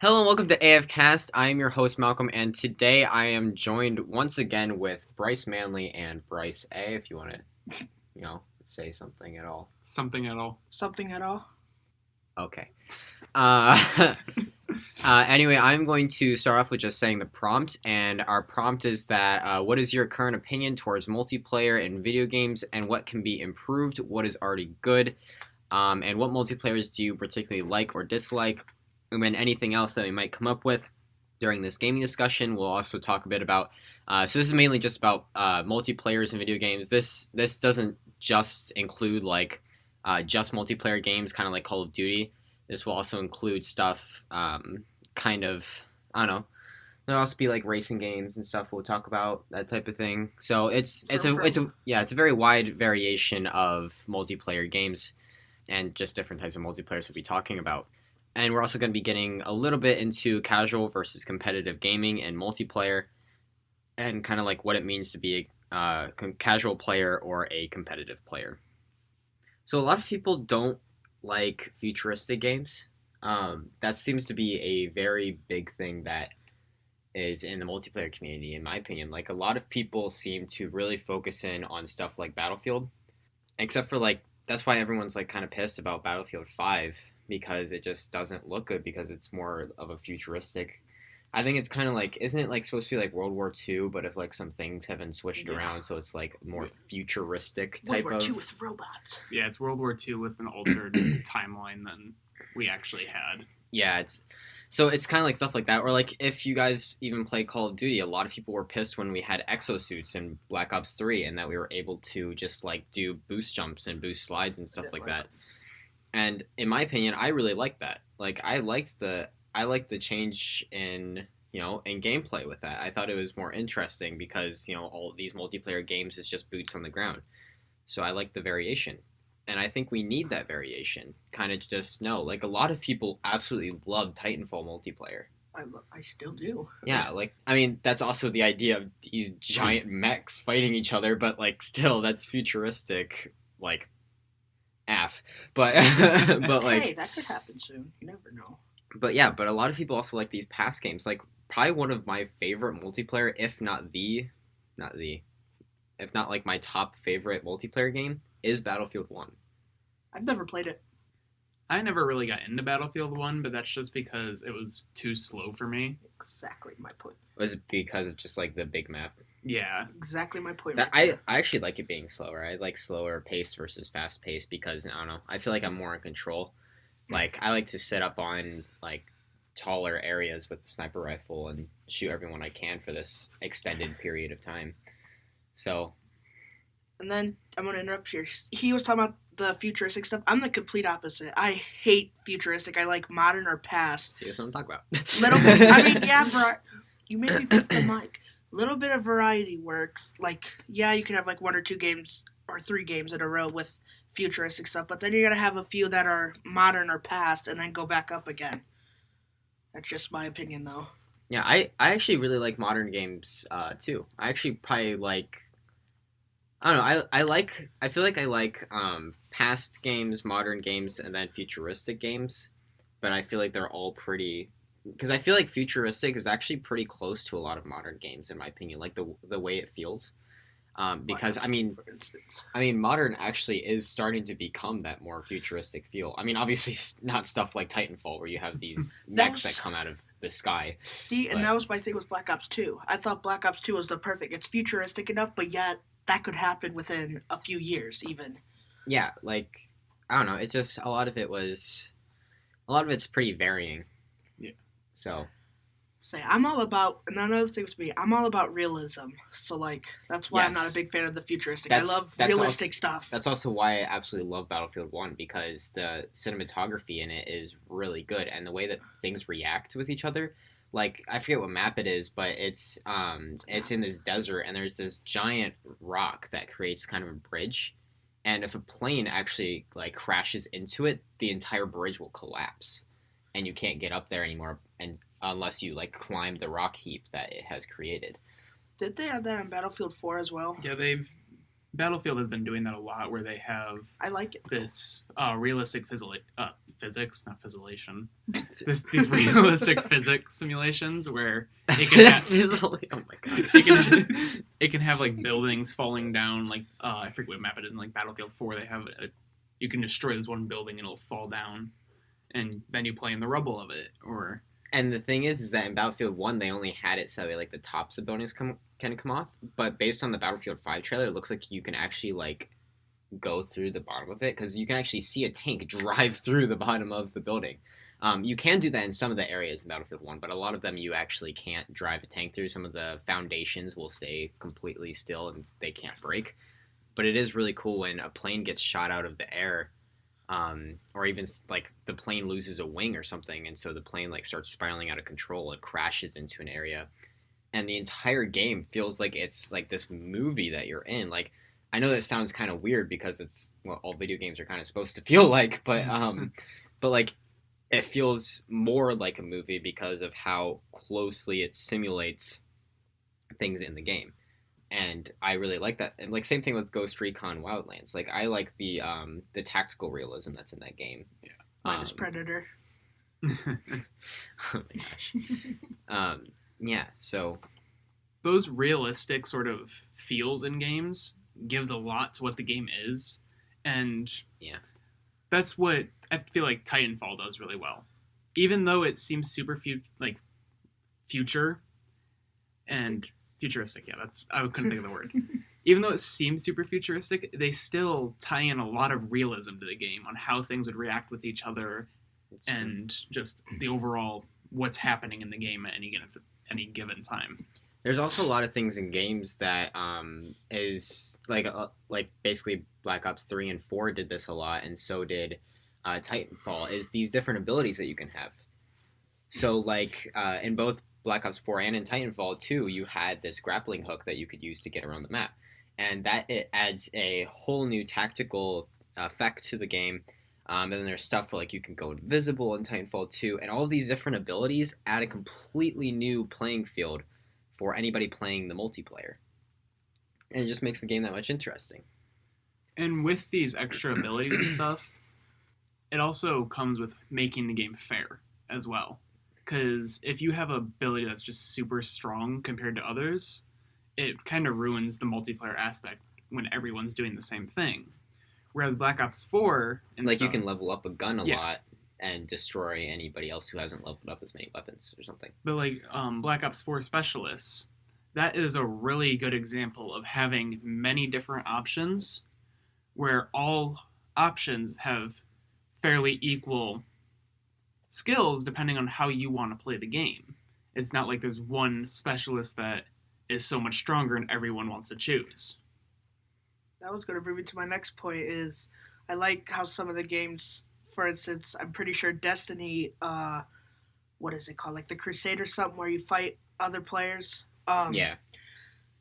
Hello and welcome to AFcast. I am your host Malcolm, and today I am joined once again with Bryce Manley and Bryce A. If you want to, say something at all. Something at all. Something at all? Okay. Anyway, I'm going to start off with just saying the prompt, and our prompt is that what is your current opinion towards multiplayer in video games, and what can be improved? What is already good, and what multiplayers do you particularly like or dislike? And then anything else that we might come up with during this gaming discussion. We'll also talk a bit about. So this is mainly just about multiplayers in video games. This doesn't just include just multiplayer games, kind of like Call of Duty. This will also include stuff, I don't know. There'll also be like racing games and stuff we'll talk about, that type of thing. So it's a very wide variation of multiplayer games, and just different types of multiplayers we'll be talking about. And we're also going to be getting a little bit into casual versus competitive gaming and multiplayer, and kind of like what it means to be a casual player or a competitive player. So a lot of people don't like futuristic games. That seems to be a very big thing that is in the multiplayer community, in my opinion. Like, a lot of people seem to really focus in on stuff like Battlefield, except for that's why everyone's kind of pissed about Battlefield 5, because it just doesn't look good, because it's more of a futuristic. I think it's kind of isn't it supposed to be like World War II, but if some things have been switched around, so it's more futuristic type World War of. II with robots. Yeah, it's World War II with an altered timeline than we actually had. Yeah, it's kind of like stuff like that. Or if you guys even play Call of Duty, a lot of people were pissed when we had exosuits in Black Ops 3, and that we were able to just do boost jumps and boost slides and stuff like that. And in my opinion, I really liked that. I liked the change in in gameplay with that. I thought it was more interesting because all these multiplayer games is just boots on the ground. So I like the variation, and I think we need that variation. Kind of just know, a lot of people absolutely love Titanfall multiplayer. I still do. Yeah, that's also the idea of these giant mechs fighting each other, but still that's futuristic. But hey, that could happen soon. You never know. But yeah, but a lot of people also like these past games. Probably one of my favorite multiplayer, if not my top favorite multiplayer game, is Battlefield 1. I've never played it. I never really got into Battlefield 1, but that's just because it was too slow for me. Exactly my point. Was it because of just the big map? Yeah. Exactly my point. I actually like it being slower. I like slower paced versus fast paced because, I don't know, I feel like I'm more in control. I like to sit up on taller areas with the sniper rifle and shoot everyone I can for this extended period of time. So. And then I'm gonna interrupt here. He was talking about the futuristic stuff. I'm the complete opposite. I hate futuristic. I like modern or past. See, that's what I'm talking about. You made me pick the mic. Little bit of variety works. You can have one or two games or three games in a row with futuristic stuff, but then you're gonna have a few that are modern or past, and then go back up again. That's just my opinion, though. Yeah, I actually really like modern games too. I actually probably I don't know. I feel like I like past games, modern games, and then futuristic games, but I feel like they're all pretty. Because I feel like futuristic is actually pretty close to a lot of modern games, in my opinion. The way it feels. Because modern actually is starting to become that more futuristic feel. I mean, obviously not stuff like Titanfall where you have these mechs that come out of the sky. See, and that was my thing with Black Ops 2. I thought Black Ops 2 was the perfect. It's futuristic enough, but yet that could happen within a few years, even. Yeah, I don't know. It's just a lot of it's pretty varying. Yeah. So. I'm all about, and another thing with me, I'm all about realism. So, that's why I'm not a big fan of the futuristic. I love realistic stuff. That's also why I absolutely love Battlefield 1, because the cinematography in it is really good, and the way that things react with each other. I forget what map it is, but it's in this desert, and there's this giant rock that creates kind of a bridge, and if a plane actually, crashes into it, the entire bridge will collapse, and you can't get up there anymore, and unless you climb the rock heap that it has created. Did they have that on Battlefield 4 as well? Yeah, they've Battlefield has been doing that a lot, where they have I like it. this realistic physics, not physilation. These realistic physics simulations where it can have, oh my god. it can have like buildings falling down. Like I forget what map it is in like Battlefield 4. They have you can destroy this one building and it'll fall down, and then you play in the rubble of it. Or And the thing is that in Battlefield 1, they only had it so like the tops of buildings can come off. But based on the Battlefield 5 trailer, it looks like you can actually like go through the bottom of it, because you can actually see a tank drive through the bottom of the building. You can do that in some of the areas in Battlefield 1, but a lot of them you actually can't drive a tank through. Some of the foundations will stay completely still and they can't break. But it is really cool when a plane gets shot out of the air, or even like the plane loses a wing or something, and so the plane like starts spiraling out of control and crashes into an area, and the entire game feels like it's like this movie that you're in. Like, I know that sounds kind of weird because it's what all video games are kind of supposed to feel like, but like it feels more like a movie because of how closely it simulates things in the game. And I really like that. And like same thing with Ghost Recon Wildlands. Like I like the tactical realism that's in that game. Yeah. Minus Predator. Oh my gosh. Yeah. So those realistic sort of feels in games gives a lot to what the game is, and yeah, that's what I feel like Titanfall does really well. Even though it seems super future and futuristic, yeah, I couldn't think of the word. Even though it seems super futuristic, they still tie in a lot of realism to the game on how things would react with each other, and just the overall what's happening in the game at any given time. There's also a lot of things in games that is like basically Black Ops 3 and 4 did this a lot, and so did Titanfall, is these different abilities that you can have. So like in both Black Ops 4 and in Titanfall 2, you had this grappling hook that you could use to get around the map, and that it adds a whole new tactical effect to the game. And then there's stuff like you can go invisible in Titanfall 2, and all of these different abilities add a completely new playing field for anybody playing the multiplayer. And it just makes the game that much interesting. And with these extra abilities and stuff, it also comes with making the game fair as well. Because if you have an ability that's just super strong compared to others, it kind of ruins the multiplayer aspect when everyone's doing the same thing. Whereas Black Ops 4... you can level up a gun a lot and destroy anybody else who hasn't leveled up as many weapons or something. But like Black Ops 4 Specialists, that is a really good example of having many different options where all options have fairly equal skills depending on how you want to play the game. It's not like there's one specialist that is so much stronger and everyone wants to choose. That was going to bring me to my next point is I like how some of the games, for instance, I'm pretty sure Destiny, what is it called? Like the Crusade or something where you fight other players. Yeah.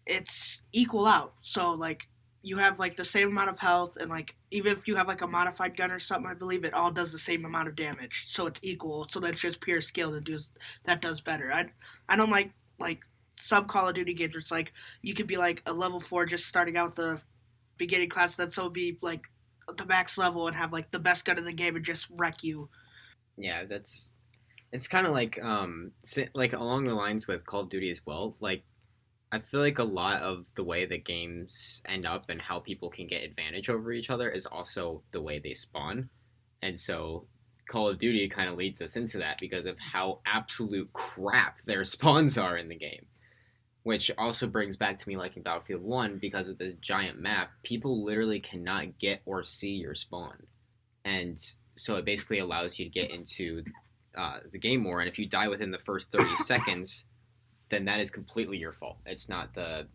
It's equal out. So like you have like the same amount of health, and like even if you have like a modified gun or something, I believe it all does the same amount of damage. So it's equal. So that's just pure skill that does better. I don't like some Call of Duty games where it's like you could be like a level 4 just starting out the beginning class, then so be like the max level and have like the best gun in the game and just wreck you. Yeah, it's kind of like along the lines with Call of Duty as well. Like I feel like a lot of the way that games end up and how people can get advantage over each other is also the way they spawn. And so Call of Duty kind of leads us into that because of how absolute crap their spawns are in the game. Which also brings back to me liking Battlefield 1 because with this giant map, people literally cannot get or see your spawn. And so it basically allows you to get into the game more. And if you die within the first 30 seconds, then that is completely your fault. It's not the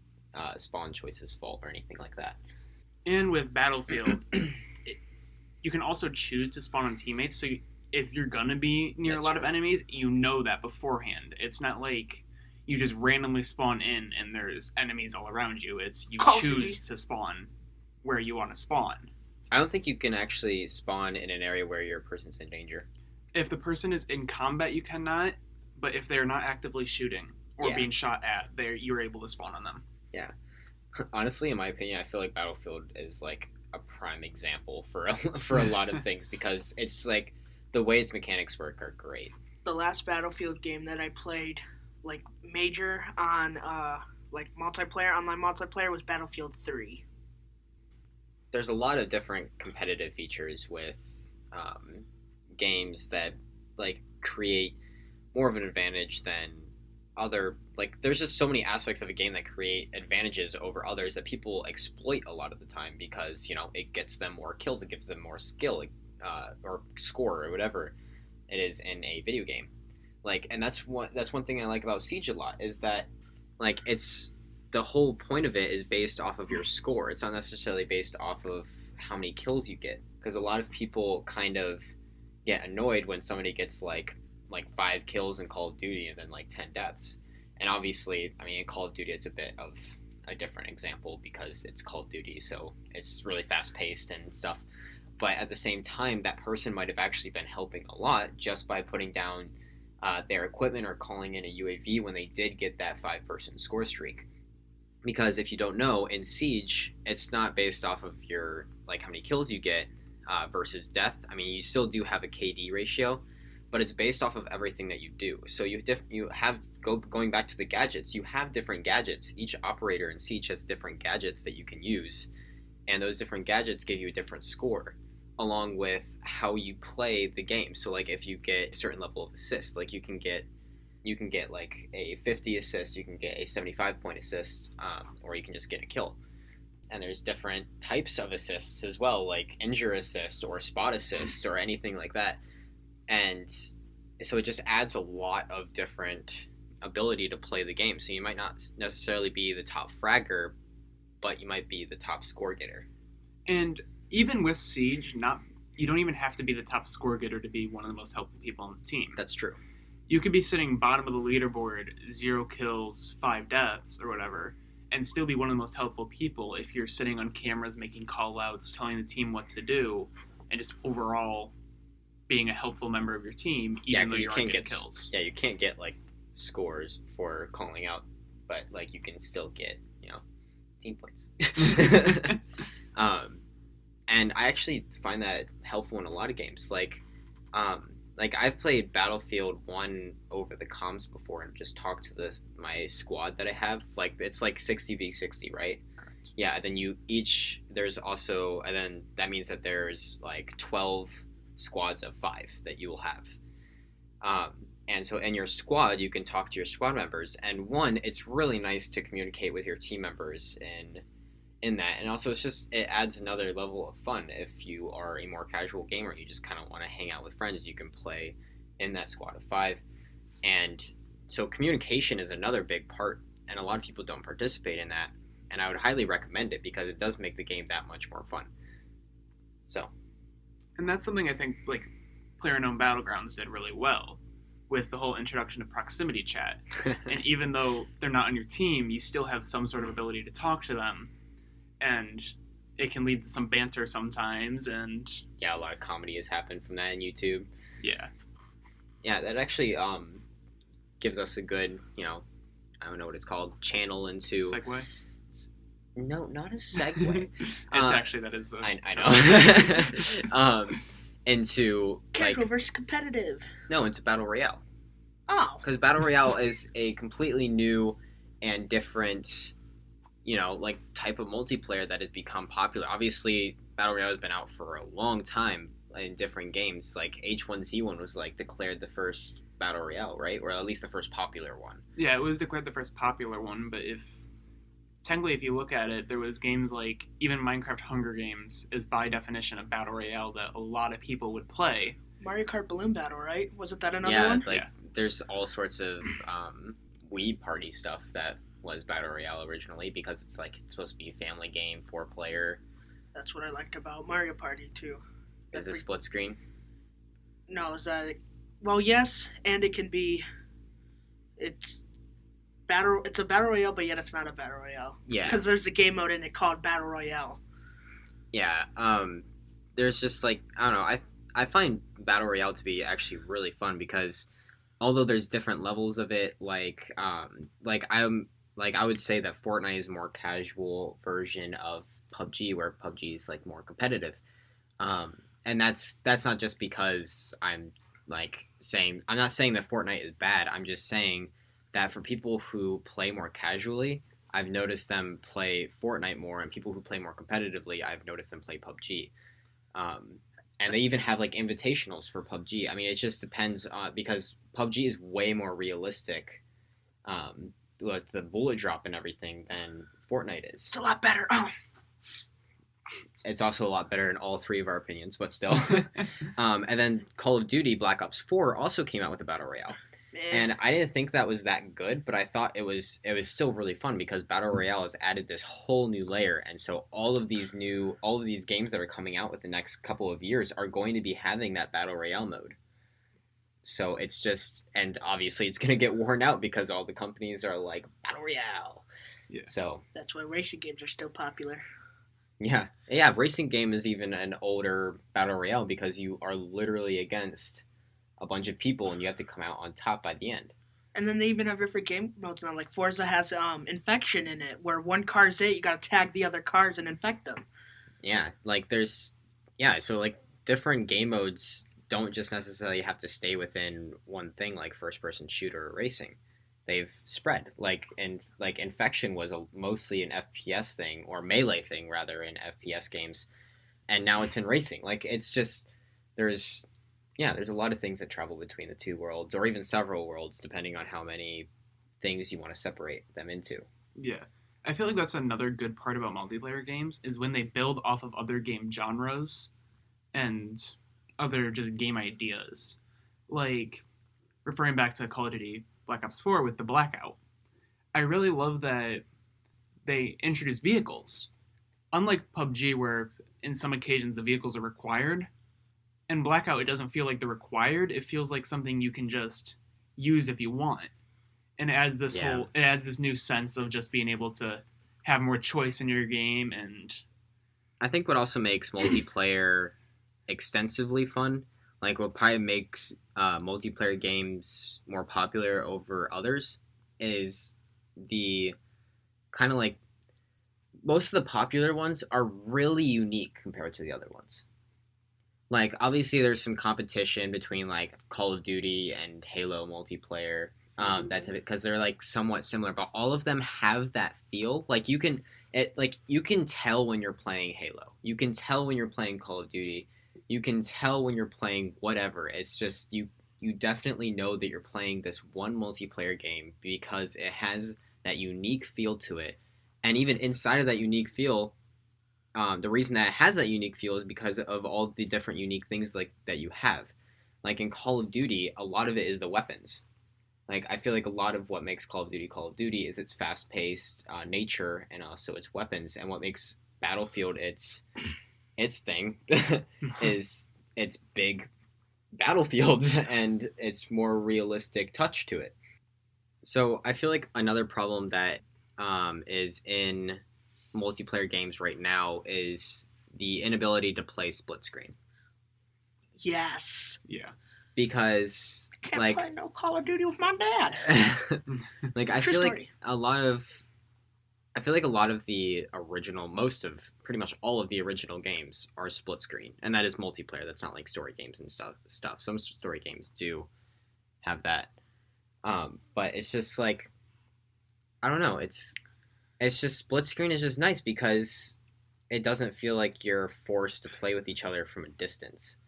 spawn choice's fault or anything like that. And with Battlefield, you can also choose to spawn on teammates. So if you're going to be near a lot of enemies, you know that beforehand. It's not like you just randomly spawn in and there's enemies all around you. It's you choose to spawn where you want to spawn. I don't think you can actually spawn in an area where your person's in danger. If the person is in combat, you cannot. But if they're not actively shooting or being shot at, you're able to spawn on them. Yeah. Honestly, in my opinion, I feel like Battlefield is like a prime example for for a lot of things because it's like the way its mechanics work are great. The last Battlefield game that I played, like major on like multiplayer, online multiplayer, was Battlefield 3. There's a lot of different competitive features with games that like create more of an advantage than other like there's just so many aspects of a game that create advantages over others that people exploit a lot of the time because it gets them more kills, it gives them more skill, or score or whatever it is in a video game. Like, and that's one thing I like about Siege a lot is that like it's the whole point of it is based off of your score. It's not necessarily based off of how many kills you get because a lot of people kind of get annoyed when somebody gets like 5 kills in Call of Duty and then like 10 deaths. And obviously, I mean, in Call of Duty, it's a bit of a different example because it's Call of Duty, so it's really fast paced and stuff. But at the same time, that person might have actually been helping a lot just by putting down their equipment or calling in a UAV when they did get that 5-person score streak. Because if you don't know, in Siege, it's not based off of your like how many kills you get versus death. I mean, you still do have a KD ratio, but it's based off of everything that you do. So you have going back to the gadgets. You have different gadgets. Each operator in Siege has different gadgets that you can use, and those different gadgets give you a different score, along with how you play the game. So like if you get a certain level of assist, like you can get like a 50 assist, you can get a 75-point assist, or you can just get a kill. And there's different types of assists as well, like injure assist or spot assist or anything like that. And so it just adds a lot of different ability to play the game. So you might not necessarily be the top fragger, but you might be the top score getter. And even with Siege, you don't even have to be the top score getter to be one of the most helpful people on the team. That's true. You could be sitting bottom of the leaderboard, 0 kills, 5 deaths, or whatever, and still be one of the most helpful people if you're sitting on cameras making call-outs, telling the team what to do, and just overall being a helpful member of your team, even though you aren't getting kills. Yeah, you can't get like scores for calling out, but like you can still get team points. And I actually find that helpful in a lot of games. Like I've played Battlefield 1 over the comms before and just talked to my squad that I have. Like it's like 60v60, right? Correct. Yeah. Then there's also, and then that means that there's like 12 squads of 5 that you will have. And so in your squad, you can talk to your squad members. And one, it's really nice to communicate with your team members in that. And also it adds another level of fun. If you are a more casual gamer, you just kind of want to hang out with friends, you can play in that squad of 5. And so communication is another big part, and a lot of people don't participate in that. And I would highly recommend it because it does make the game that much more fun. So. And that's something I think like PlayerUnknown Battlegrounds did really well with the whole introduction of proximity chat. And even though they're not on your team, you still have some sort of ability to talk to them, and it can lead to some banter sometimes. And yeah, a lot of comedy has happened from that on YouTube. Yeah, that actually gives us a good I don't know what it's called, channel into segue. No, not a segue. Actually, that is. I know. Into casual versus competitive. No, into Battle Royale. Oh, because Battle Royale is a completely new and different, like type of multiplayer that has become popular. Obviously, Battle Royale has been out for a long time in different games. Like H1Z1 was like declared the first Battle Royale, right? Or at least the first popular one. Yeah, it was declared the first popular one, but technically, if you look at it, there was games like even Minecraft Hunger Games is by definition a battle royale that a lot of people would play. Mario Kart Balloon Battle, right? Wasn't that another one? Yeah, there's all sorts of Wii Party stuff that was battle royale originally because it's supposed to be a family game, 4-player. That's what I liked about Mario Party too. Is it split screen? No, is that? Well, yes, and it can be. It's a battle royale, but yet it's not a battle royale. Yeah. Because there's a game mode in it called Battle Royale. Yeah. There's just I don't know. I find battle royale to be actually really fun because although there's different levels of it, like I would say that Fortnite is a more casual version of PUBG, where PUBG is like more competitive. And that's not just because I'm not saying that Fortnite is bad. I'm just saying that for people who play more casually, I've noticed them play Fortnite more, and people who play more competitively, I've noticed them play PUBG. Um, and they even have like invitationals for PUBG. I mean, it just depends because PUBG is way more realistic with the bullet drop and everything than Fortnite is. It's a lot better. Oh, It's also a lot better in all three of our opinions, but still. And then Call of Duty Black Ops 4 also came out with a battle royale, man. and I didn't think that was that good, but I thought it was still really fun because battle royale has added this whole new layer, and so all of these games that are coming out with the next couple of years are going to be having that battle royale mode. So it's just, and obviously it's going to get worn out because all the companies are like battle royale. Yeah. So That's why racing games are still popular. yeah, racing game is even an older battle royale because you are literally against a bunch of people and you have to come out on top by the end. And then they even have different game modes now. Like Forza has infection in it, where one car's it, you gotta tag the other cars and infect them. Yeah, like so like different game modes don't just necessarily have to stay within one thing like first person shooter or racing. They've spread. Like infection was mostly an FPS thing, or melee thing rather, in FPS games, and now it's in racing. Like it's just there's there's a lot of things that travel between the two worlds, or even several worlds, depending on how many things you want to separate them into. Yeah. I feel like that's another good part about multiplayer games is when they build off of other game genres and other just game ideas. Like, referring back to Call of Duty Black Ops 4 with the Blackout, I really love that they introduce vehicles. Unlike PUBG, where in some occasions the vehicles are required, in Blackout it doesn't feel like they're required. It feels like something you can just use if you want. And it adds this new sense of just being able to have more choice in your game. And I think what also makes multiplayer extensively fun, like what probably makes multiplayer games more popular over others, is the kind of like most of the popular ones are really unique compared to the other ones. Like obviously there's some competition between like Call of Duty and Halo multiplayer, because they're like somewhat similar, but all of them have that feel. Like you can tell when you're playing Halo, you can tell when you're playing Call of Duty, you can tell when you're playing whatever. It's just you definitely know that you're playing this one multiplayer game because it has that unique feel to it. And even inside of that unique feel, the reason that it has that unique feel is because of all the different unique things like that you have. Like in Call of Duty, a lot of it is the weapons. Like I feel like a lot of what makes Call of Duty is its fast-paced nature and also its weapons. And what makes Battlefield its thing is its big battlefields and its more realistic touch to it. So I feel like another problem that is in multiplayer games right now is the inability to play split screen. Yes. yeah. Because Can't play no Call of Duty with my dad. like I True feel story. like a lot of the original, pretty much all of the original games are split screen, and that is multiplayer. That's not like story games and stuff. Some story games do have that, but it's just like I don't know. It's just split screen is just nice because it doesn't feel like you're forced to play with each other from a distance.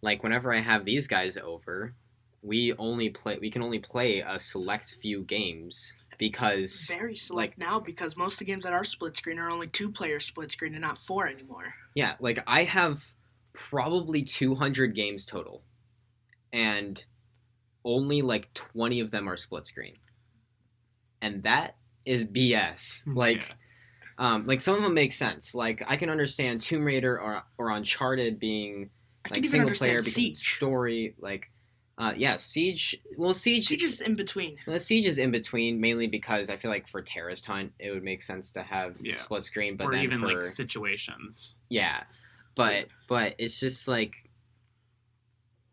Like whenever I have these guys over, we can only play a select few games because Very select now because most of the games that are split screen are only 2-player split screen and not 4 anymore. yeah, like I have probably 200 games total, and only like 20 of them are split screen, and that is BS. Like some of them make sense. Like I can understand Tomb Raider or Uncharted being I like can even single understand player because it's Siege. story. Like Siege. Well, Siege is in between. Siege is in between mainly because I feel like for Terrorist Hunt it would make sense to have Yeah. split screen, but Or then even for like situations. yeah, but it's just like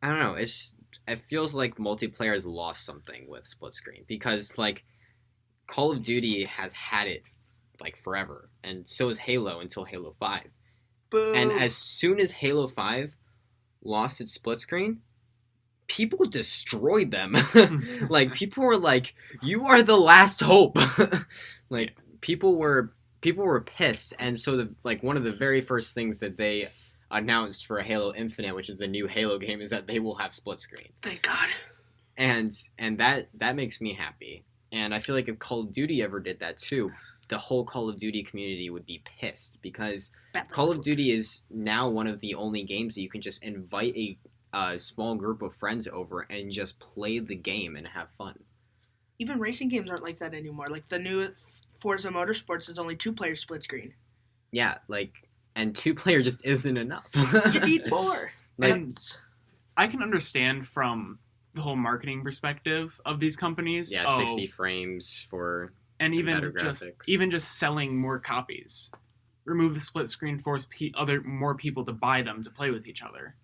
I don't know. It feels like multiplayer has lost something with split screen because like Call of Duty has had it like forever, and so is Halo until Halo 5. Boo. And as soon as Halo 5 lost its split screen, people destroyed them. Like people were like, "You are the last hope." Like people were pissed, and so one of the very first things that they announced for Halo Infinite, which is the new Halo game, is that they will have split screen. Thank God. And that makes me happy. And I feel like if Call of Duty ever did that too, the whole Call of Duty community would be pissed, because Call of Duty is now one of the only games that you can just invite a small group of friends over and just play the game and have fun. Even racing games aren't like that anymore. Like the new Forza Motorsports is only 2-player split screen. Yeah, and 2-player just isn't enough. You need more. And I can understand from the whole marketing perspective of these companies. Yeah, 60 frames for and better even just selling more copies. Remove the split screen, force more people to buy them to play with each other.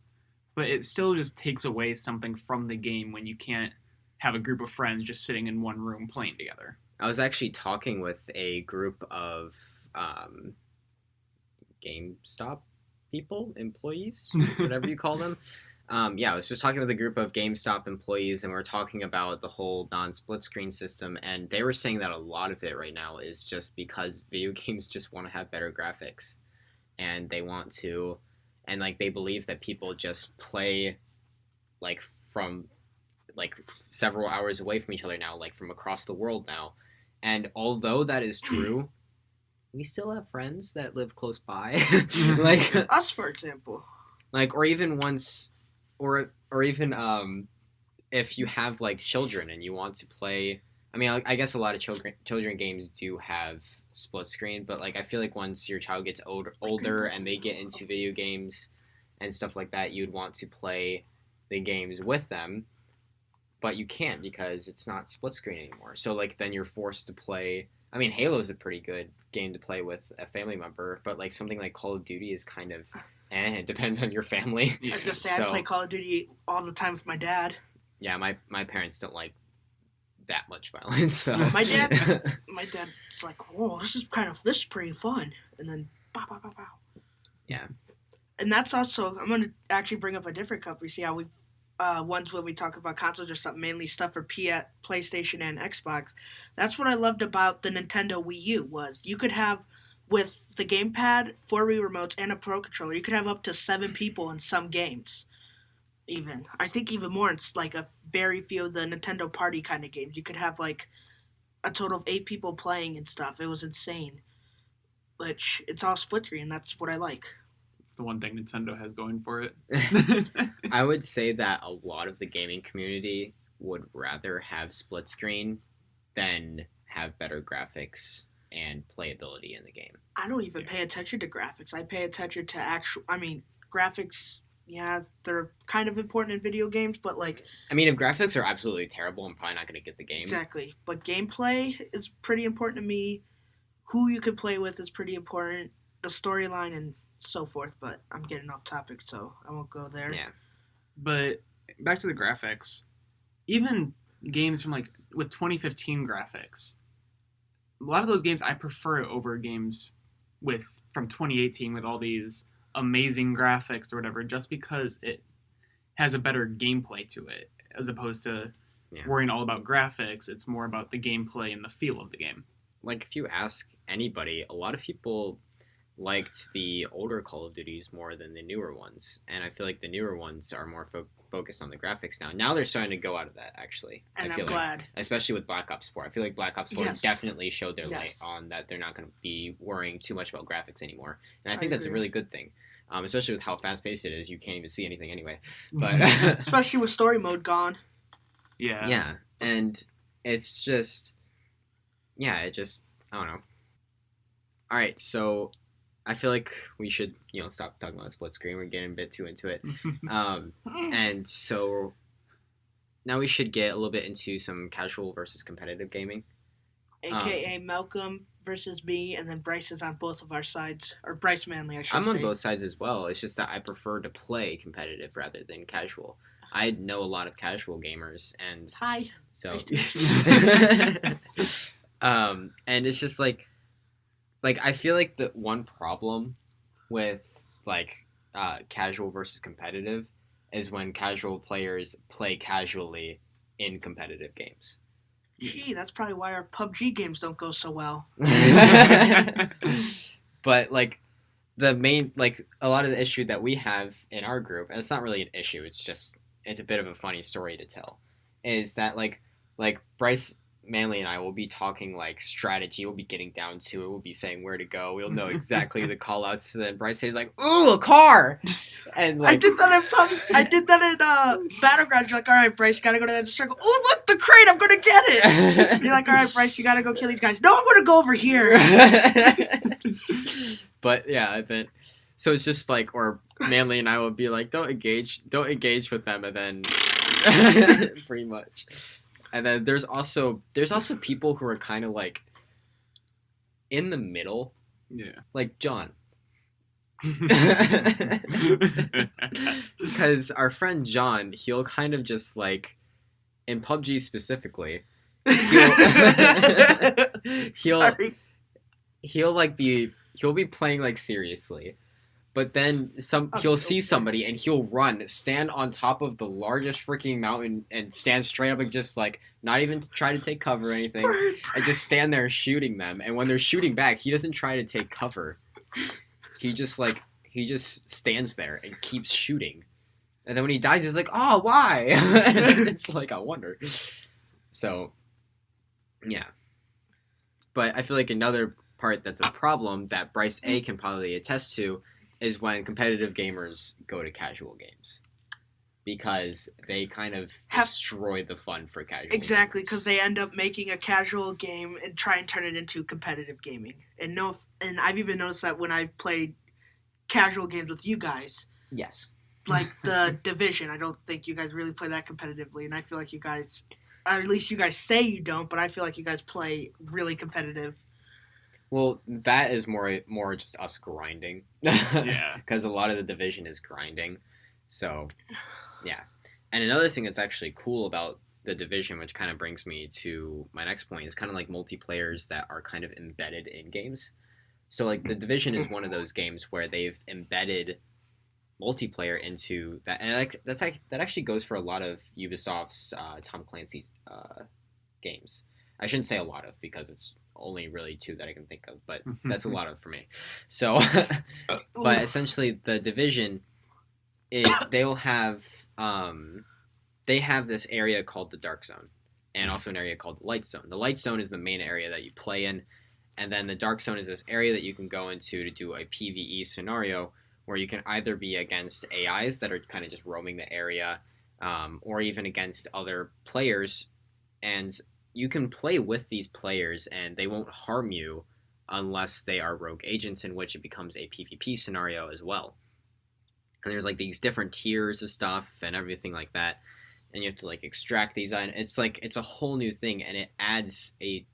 But it still just takes away something from the game when you can't have a group of friends just sitting in one room playing together. I was actually talking with a group of GameStop people, employees, whatever you call them. I was just talking with a group of GameStop employees, and we are talking about the whole non-split screen system, and they were saying that a lot of it right now is just because video games just want to have better graphics, and they want to, and they believe that people just play from several hours away from each other now, from across the world now. And although that is true, we still have friends that live close by. Us, for example. Or even once, or even if you have children and you want to play. I mean, I guess a lot of children games do have split screen, but I feel like once your child gets older and they get into video games and stuff like that, you'd want to play the games with them, but you can't because it's not split screen anymore. So then you're forced to play. I mean, Halo's a pretty good game to play with a family member, but something like Call of Duty is kind of it depends on your family. I was gonna say, I play Call of Duty all the time with my dad. Yeah, my parents don't like that much violence. So. My dad's like, "Whoa, this is pretty fun," and then pow, pow, pow, pow. Yeah. And that's also, I'm gonna actually bring up a different company. See how we ones when we talk about consoles or something, mainly stuff for PlayStation and Xbox. That's what I loved about the Nintendo Wii U was you could have, with the gamepad, 4 Wii remotes, and a Pro Controller, you could have up to 7 people in some games. Even. I think even more. It's a very few of the Nintendo Party kind of games. You could have a total of 8 people playing and stuff. It was insane. Which, it's all split screen, and that's what I like. It's the one thing Nintendo has going for it. I would say that a lot of the gaming community would rather have split screen than have better graphics and playability in the game. I don't even pay attention to graphics. I pay attention to graphics, yeah, they're kind of important in video games, but I mean, if graphics are absolutely terrible, I'm probably not going to get the game. Exactly. But gameplay is pretty important to me. Who you can play with is pretty important. The storyline and so forth, but I'm getting off topic, so I won't go there. Yeah. But back to the graphics. Even games from with 2015 graphics, a lot of those games I prefer over games from 2018 with all these amazing graphics or whatever, just because it has a better gameplay to it, as opposed to worrying all about graphics. It's more about the gameplay and the feel of the game. If you ask anybody, a lot of people liked the older Call of Duties more than the newer ones, and I feel like the newer ones are more focused on the graphics now. Now they're starting to go out of that, actually. And I feel I'm glad. Especially with Black Ops 4. I feel like Black Ops 4 definitely showed their light on that they're not going to be worrying too much about graphics anymore, and I think that's a really good thing. Especially with how fast-paced it is, you can't even see anything anyway. But especially with story mode gone. Yeah. Yeah, and it's just, I don't know. All right, so I feel like we should, stop talking about split screen. We're getting a bit too into it. And so now we should get a little bit into some casual versus competitive gaming. AKA Malcolm versus me, and then Bryce is on both of our sides. Or Bryce Manley, I should say. I'm on both sides as well. It's just that I prefer to play competitive rather than casual. I know a lot of casual gamers, and hi. So, And it's just like I feel like the one problem with like casual versus competitive is when casual players play casually in competitive games. Gee, that's probably why our PUBG games don't go so well. But like the main like a lot of the issue that we have in our group, and it's not really an issue, it's a bit of a funny story to tell, is that like Bryce Manley and I will be talking like strategy, we'll be getting down to it, we'll be saying where to go, we'll know exactly the call outs, and then Bryce says like, ooh, a car, and like I did that in Battlegrounds. You're like, all right, Bryce, you gotta go to that circle. Oh, look, the crate, I'm gonna get it. You're like, all right, Bryce, you gotta go kill these guys. No, I'm gonna go over here. But yeah, I think so. It's just like, or Manly and I will be like, don't engage with them, and then pretty much. And then there's also people who are kind of like in the middle. Yeah. Like John. Because our friend John, he'll kind of just like, in PUBG specifically, he'll be playing like seriously. But then he'll see somebody and he'll run, stand on top of the largest freaking mountain and stand straight up and just like not even try to take cover or anything, and just stand there shooting them. And when they're shooting back, he doesn't try to take cover. He just stands there and keeps shooting. And then when he dies, he's like, "Oh, why?" It's like, I wonder. So, yeah. But I feel like another part that's a problem that Bryce A can probably attest to is when competitive gamers go to casual games, because they kind of destroy the fun for casual gamers. Exactly, because they end up making a casual game and try and turn it into competitive gaming. And I've even noticed that when I've played casual games with you guys. Yes. Like the Division, I don't think you guys really play that competitively, and I feel like you guys, or at least you guys say you don't, but I feel like you guys play really competitive. Well, that is more just us grinding. Yeah. Because a lot of the Division is grinding. So, yeah. And another thing that's actually cool about the Division, which kind of brings me to my next point, is kind of like multiplayers that are kind of embedded in games. So, like, the Division is one of those games where they've embedded multiplayer into that. And that actually goes for a lot of Ubisoft's Tom Clancy games. I shouldn't say a lot of, because it's only really two that I can think of, but that's a lot of for me. So, but essentially the Division, they have this area called the Dark Zone, and also an area called the Light Zone. The Light Zone is the main area that you play in, and then the Dark Zone is this area that you can go into to do a PvE scenario where you can either be against AIs that are kind of just roaming the area, or even against other players, and you can play with these players and they won't harm you unless they are rogue agents, in which it becomes a PvP scenario as well. And there's like these different tiers of stuff and everything like that, and you have to like extract these, and it's a whole new thing, and it adds a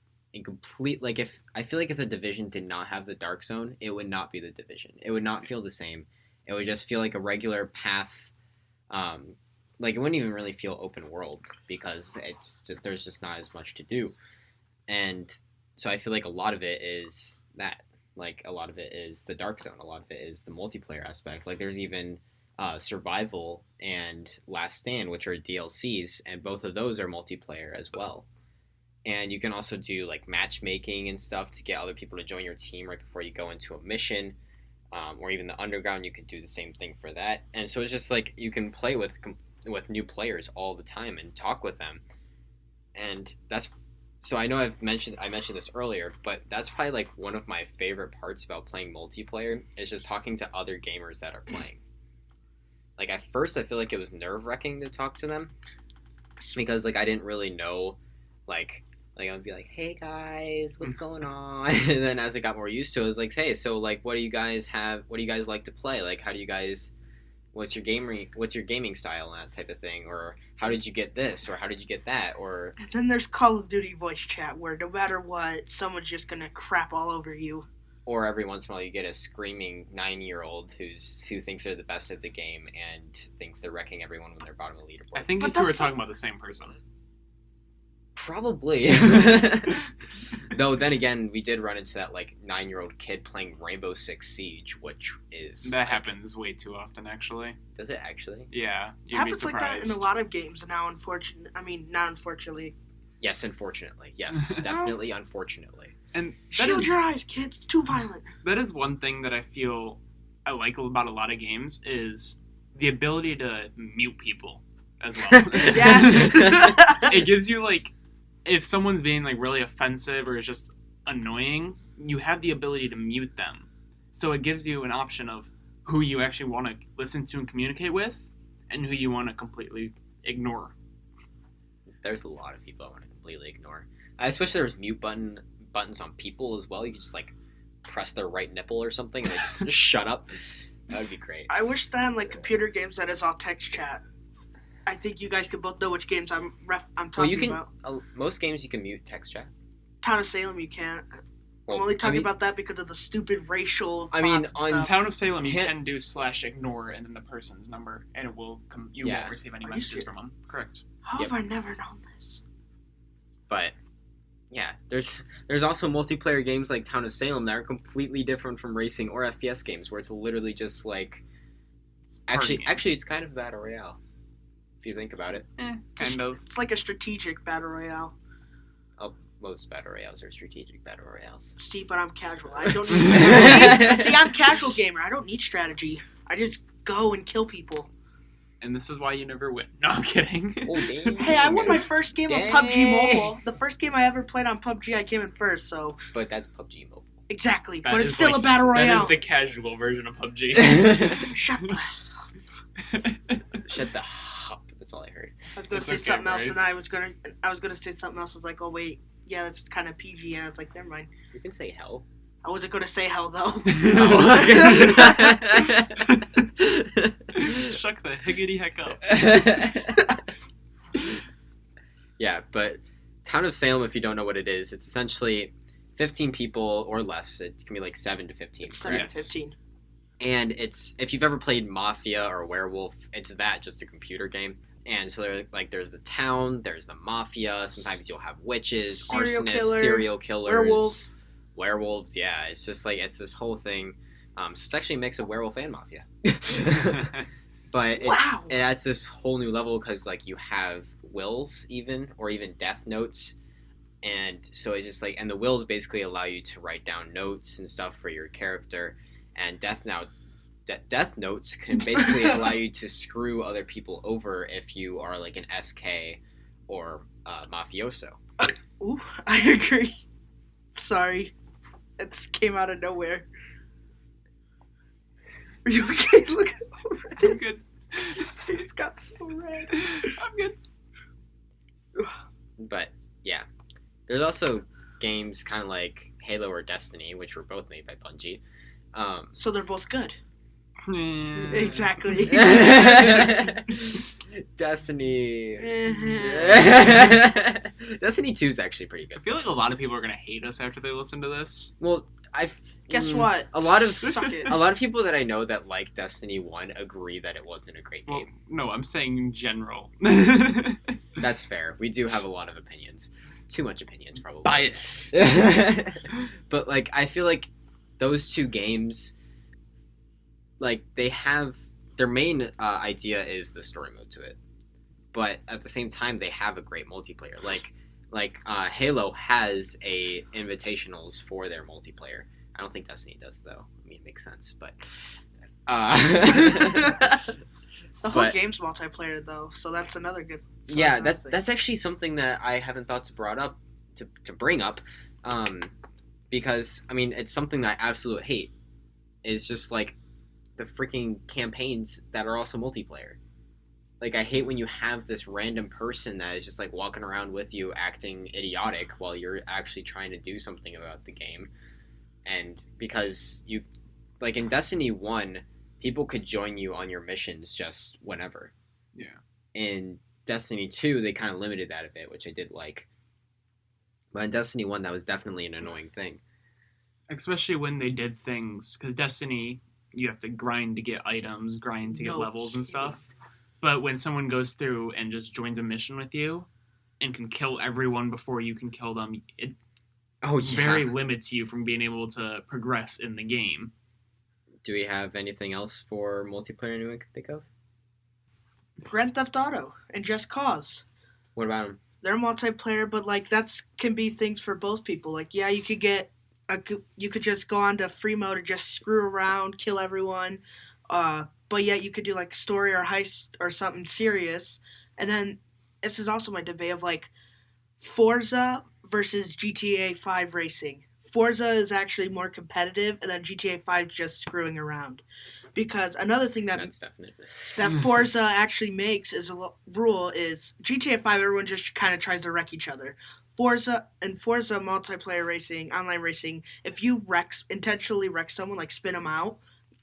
complete, like, if I feel like if the Division did not have the Dark Zone, it would not be the Division. It would not feel the same. It would just feel like a regular path. Like, it wouldn't even really feel open world, because there's just not as much to do. And so I feel like a lot of it is that. Like, a lot of it is the Dark Zone. A lot of it is the multiplayer aspect. Like, there's even Survival and Last Stand, which are DLCs, and both of those are multiplayer as well. And you can also do, like, matchmaking and stuff to get other people to join your team right before you go into a mission. Or even the Underground, you can do the same thing for that. And so it's just, like, you can play with new players all the time and talk with them. And that's... So I know I mentioned this earlier, but that's probably, like, one of my favorite parts about playing multiplayer is just talking to other gamers that are playing. Like, at first, I feel like it was nerve-wracking to talk to them, because, like, I didn't really know, like I would be like, hey guys, what's going on? And then as I got more used to it, I was like, hey, so, like, what do you guys like to play? Like, how do you guys, what's your gaming style and that type of thing? Or how did you get this? Or how did you get that? Or... And then there's Call of Duty voice chat, where no matter what, someone's just gonna crap all over you. Or every once in a while you get a screaming 9-year-old who thinks they're the best at the game and thinks they're wrecking everyone when they're bottom of the leaderboard. I think you two are talking about the same person. Probably. Though then again, we did run into that like 9-year-old kid playing Rainbow Six Siege, which is That happens way too often, actually. Does it actually? Yeah, It you'd be happens like that surprised. in a lot of games now. Not unfortunately. Yes, unfortunately. Yes, definitely. Unfortunately. And that Shield is, your eyes, kids. It's too violent. that is one thing that I feel I like about a lot of games is the ability to mute people as well. Yes. It gives you like, if someone's being like really offensive or is just annoying, you have the ability to mute them. So it gives you an option of who you actually want to listen to and communicate with, and who you want to completely ignore. There's a lot of people I want to completely ignore. I wish there was mute buttons on people as well. You could just like press their right nipple or something and they just shut up. That would be great. I wish that in like computer games that is all text chat. I think you guys could both know which games I'm talking Well, you can. about. Most games you can mute text chat. Town of Salem, you can't. Well, I'm only talking I mean, about that because of the stupid racial. I mean, bots and on In stuff. Town of Salem, you Can't- can do /ignore and then the person's number, and it will you Yeah. won't receive any Are you messages serious? from them. Correct. How Yep. have I never known this? But yeah, there's also multiplayer games like Town of Salem that are completely different from racing or FPS games, where it's literally just like It's a party game. actually it's kind of battle royale if you think about it. Kind of. It's like a strategic battle royale. Most battle royales are strategic battle royales. See, but I'm casual. I don't need. See, I'm casual gamer. I don't need strategy. I just go and kill people. And this is why you never win. No, I'm kidding. Oh, dang. Hey, I won my first game of Dang. PUBG Mobile. The first game I ever played on PUBG, I came in first. So But that's PUBG Mobile. exactly, That but it's is still like- a battle That royale. is the casual version of PUBG. Shut the. Shut the up. That's all I heard. I was gonna It's say okay, something else, Bryce. and I was gonna say something else. I was like, oh wait, yeah, that's kind of PG, and I was like, never mind. You can say hell. I wasn't gonna say hell though. Shuck the higgity heck up. Yeah, but Town of Salem, if you don't know what it is, it's essentially 15 people or less. It can be like 7 to 15. It's correct? 7-15. And it's, if you've ever played Mafia or Werewolf, it's that, just a computer game. And so there's the town, there's the mafia. Sometimes you'll have witches, Serial arsonists, killer, serial killers, werewolf. werewolves. Yeah, it's just like it's this whole thing. So it's actually a mix of werewolf and mafia. But Wow. it adds this whole new level because like you have wills or even death notes. And so it's just like, and the wills basically allow you to write down notes and stuff for your character. And death notes can basically allow you to screw other people over if you are like an SK or mafioso. Ooh, I agree. Sorry, it just came out of nowhere. Are you okay? Look at I'm good. his face got so red. I'm good. But yeah, there's also games kind of like Halo or Destiny, which were both made by Bungie. So they're both good. Hmm. Exactly. Destiny. Mhm. Destiny 2 is actually pretty I good. feel like a lot of people are gonna hate us after they listen to this. Well, I've Guess what? A lot of Suck it. a lot of people that I know that like Destiny 1 agree that it wasn't a great Well, game. no, I'm saying in general. That's fair. We do have a lot of opinions. Too much opinions, probably. Biased. But like, I feel like those two games, like they have their main idea is the story mode to it, but at the same time they have a great multiplayer. Like Halo has a invitationals for their multiplayer. I don't think Destiny does though. I mean, it makes sense, but The whole But- game's multiplayer though, so that's another good. so yeah, that's another that's actually something that I haven't thought to bring up, because I mean it's something that I absolutely hate. Is just like the freaking campaigns that are also multiplayer. Like I hate when you have this random person that is just like walking around with you acting idiotic while you're actually trying to do something about the game, and because you, like in Destiny 1, people could join you on your missions just whenever. Yeah. In Destiny 2, they kind of limited that a bit, which I did like. But in Destiny 1, that was definitely an annoying thing. Especially when they did things, because Destiny, you have to grind to get items, grind to get No levels and kidding. stuff. But when someone goes through and just joins a mission with you and can kill everyone before you can kill them, Oh yeah. very limits you from being able to progress in the game. Do we have anything else for multiplayer anyone can think of? Grand Theft Auto and Just Cause. What about them? They're multiplayer, but like that's can be things for both people. Like yeah, you could just go on to free mode and just screw around, kill everyone. But yet you could do like story or heist or something serious. And then this is also my debate of like Forza versus GTA 5 racing. Forza is actually more competitive, and then GTA 5 is just screwing around. Because another thing That's definite. that Forza actually makes as a rule is GTA 5, everyone just kind of tries to wreck each other. Forza multiplayer racing, online racing, if you intentionally wreck someone, like spin them out,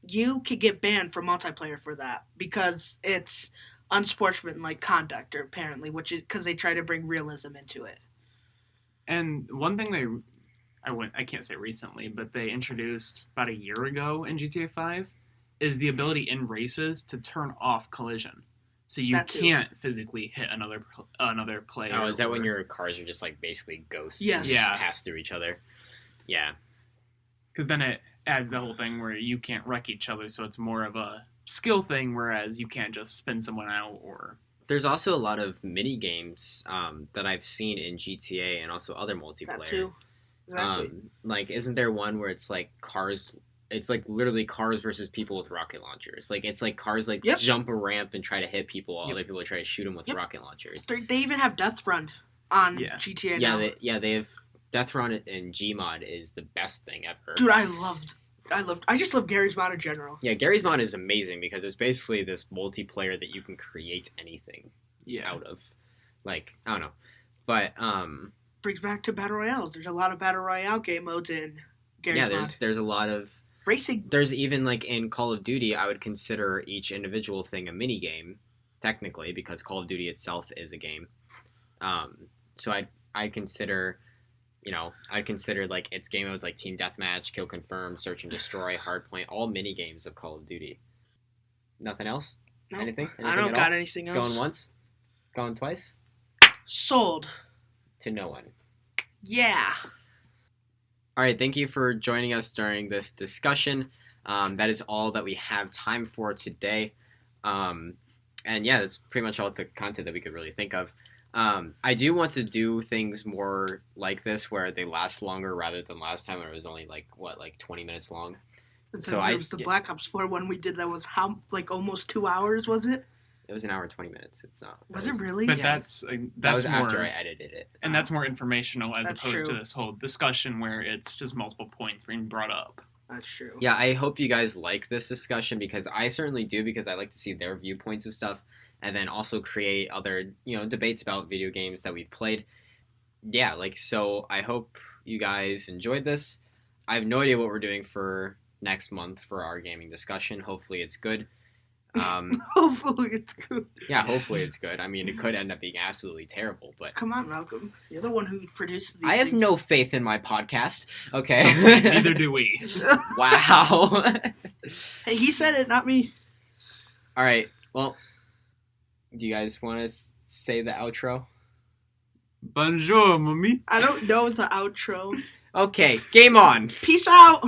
you could get banned from multiplayer for that because it's unsportsmanlike conduct, or apparently, which is because they try to bring realism into it. And one thing I can't say recently, but they introduced about a year ago in GTA 5 is the ability in races to turn off collision. So you can't physically hit another player. Oh, is that when your cars are just like basically ghosts? Yes. Yeah. Pass through each other. Yeah. Because then it adds the whole thing where you can't wreck each other, so it's more of a skill thing, whereas you can't just spin someone out or... There's also a lot of mini games that I've seen in GTA and also other multiplayer. That too. Exactly. Like, isn't there one where it's like cars? It's like literally cars versus people with rocket launchers. Like it's like cars like Yep. jump a ramp and try to hit people, while Yep. other people try to shoot them with Yep. rocket launchers. They even have Death Run on Yeah. GTA now. They have Death Run and Gmod is the best thing ever. Dude, I just love Gary's mod in general. Yeah, Gary's Mod is amazing because it's basically this multiplayer that you can create anything Yeah. out of. Like, I don't know. But Brings back to Battle Royales. There's a lot of Battle Royale game modes in Gary's yeah, mod. there's a lot of Racing. there's even like in Call of Duty, I would consider each individual thing a mini game, technically, because Call of Duty itself is a game. So I'd consider, I'd consider like its game modes like Team Deathmatch, Kill Confirm, Search and Destroy, Hardpoint, all mini games of Call of Duty. Nothing else? No, Anything? I Anything don't at got all? anything else. Going once? Going twice? Sold. To no one. Yeah. All right, thank you for joining us during this discussion. That is all that we have time for today. And yeah, that's pretty much all the content that we could really think of. I do want to do things more like this where they last longer rather than last time when it was only like 20 minutes long. So It was the Black Ops 4 one we did that was almost 2 hours, was it? It was an hour and 20 minutes. It's not. Was it really? But Yeah, that's That was more, after I edited it. and that's more informational as That's opposed true. to this whole discussion where it's just multiple points being brought up. That's true. Yeah, I hope you guys like this discussion because I certainly do, because I like to see their viewpoints of stuff and then also create other, debates about video games that we've played. Yeah, so I hope you guys enjoyed this. I have no idea what we're doing for next month for our gaming discussion. Hopefully it's good. Hopefully it's good. Yeah, hopefully it's good. I mean, it could end up being absolutely terrible, but Come on, Malcolm. You're the one who produces these I have things. no faith in my podcast. Okay. Neither do we. Wow. Hey, he said it, not me. All right. Well, do you guys want to say the outro? Bonjour, mommy. I don't know the outro. Okay, game on. Peace out.